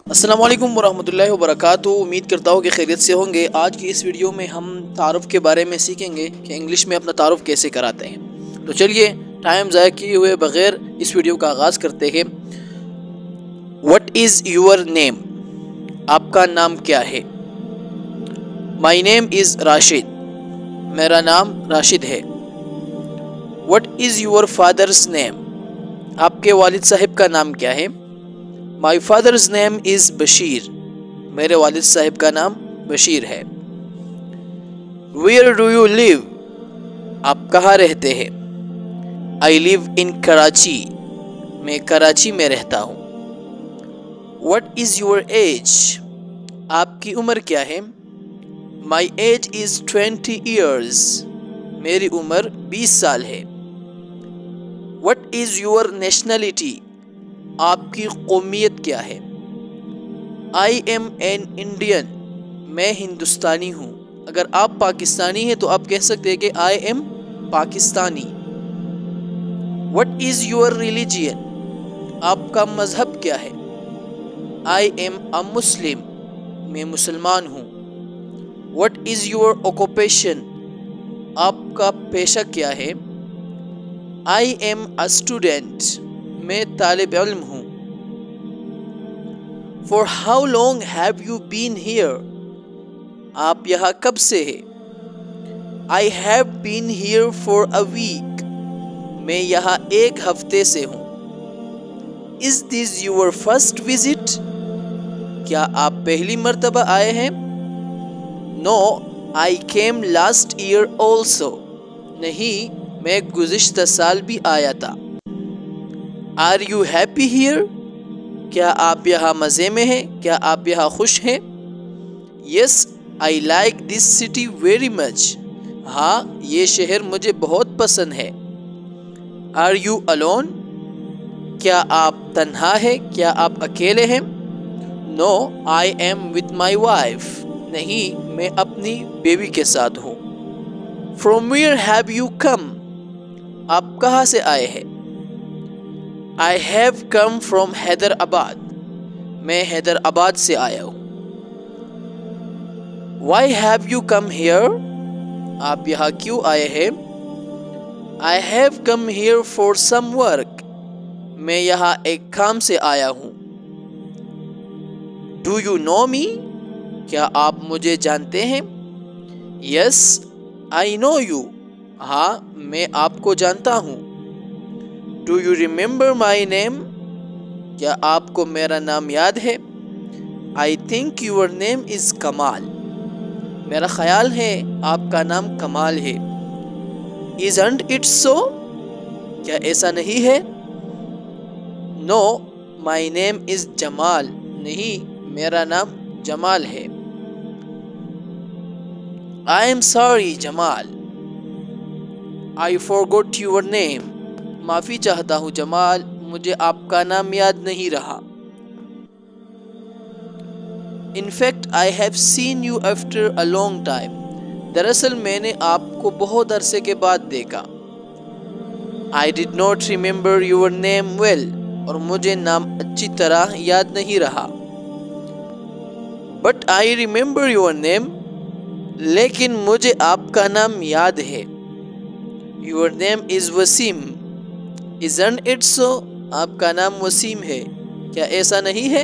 अस्सलाम वालेकुम वरहमतुल्लाहि वबरकातुहू। उम्मीद करता हूँ कि खैरियत से होंगे। आज की इस वीडियो में हम तारुफ़ के बारे में सीखेंगे कि इंग्लिश में अपना तारुफ़ कैसे कराते हैं। तो चलिए टाइम ज़ाया किए हुए बग़ैर इस वीडियो का आगाज़ करते हैं। What is your name? आपका नाम क्या है? My name is Rashid. मेरा नाम राशिद है। What is your father's name? आपके वालिद साहिब का नाम क्या है? My father's name is Bashir. मेरे वालिद साहिब का नाम बशीर है। Where do you live? आप कहाँ रहते हैं? I live in Karachi. मैं कराची में रहता हूँ। What is your age? आपकी उम्र क्या है? My age is 20 years. मेरी उम्र 20 साल है। What is your nationality? आपकी कौमियत क्या है? I am an Indian. मैं हिंदुस्तानी हूँ। अगर आप पाकिस्तानी हैं तो आप कह सकते हैं कि I am Pakistani. What is your religion? आपका मजहब क्या है? आई एम अ मुस्लिम। मैं मुसलमान हूँ। What is your occupation? आपका पेशा क्या है? I am a student. मैं तालिब इल्म हूँ। For how long have you been here? आप यहाँ कब से हैं? I have been here for a week. मैं यहाँ एक हफ्ते से हूँ। Is this your first visit? क्या आप पहली मर्तबा आए हैं? No, I came last year also. नहीं, मैं गुज़िश्ता साल भी आया था। Are you happy here? क्या आप यहाँ मज़े में हैं? क्या आप यहाँ खुश हैं? Yes, I like this city very much. हाँ, ये शहर मुझे बहुत पसंद है। Are you alone? क्या आप तन्हा हैं? क्या आप अकेले हैं? No, I am with my wife. नहीं, मैं अपनी बेबी के साथ हूँ। From where have you come? आप कहाँ से आए हैं? I have come from Hyderabad. मैं हैदराबाद से आया हूँ। Why have you come here? आप यहाँ क्यों आए हैं? I have come here for some work. मैं यहाँ एक काम से आया हूँ। Do you know me? क्या आप मुझे जानते हैं? Yes, I know you. हाँ, मैं आपको जानता हूँ। Do you remember my name? क्या आपको मेरा नाम याद है? I think your name is कमाल। मेरा ख्याल है आपका नाम कमाल है। Isn't it so? क्या ऐसा नहीं है? No, my name is Jamal. नहीं, मेरा नाम जमाल है। I am sorry Jamal. I forgot your name. माफ़ी चाहता हूँ जमाल, मुझे आपका नाम याद नहीं रहा। In fact, I have seen you after a long time. दरअसल मैंने आपको बहुत अरसे के बाद देखा। I did not remember your name well. और मुझे नाम अच्छी तरह याद नहीं रहा। But I remember your name. लेकिन मुझे आपका नाम याद है। Your name is Wasim. Isn't it so? आपका नाम वसीम है। क्या ऐसा नहीं है?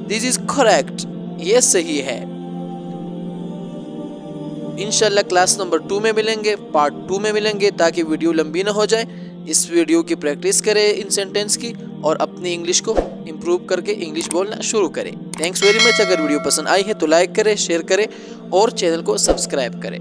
This is correct. ये सही है। इंशाल्लाह क्लास नंबर 2 में मिलेंगे, पार्ट 2 में मिलेंगे ताकि वीडियो लंबी ना हो जाए। इस वीडियो की प्रैक्टिस करें इन सेंटेंस की और अपनी इंग्लिश को इम्प्रूव करके इंग्लिश बोलना शुरू करें। Thanks very much. अगर वीडियो पसंद आई है तो लाइक करें, शेयर करें और चैनल को सब्सक्राइब करें।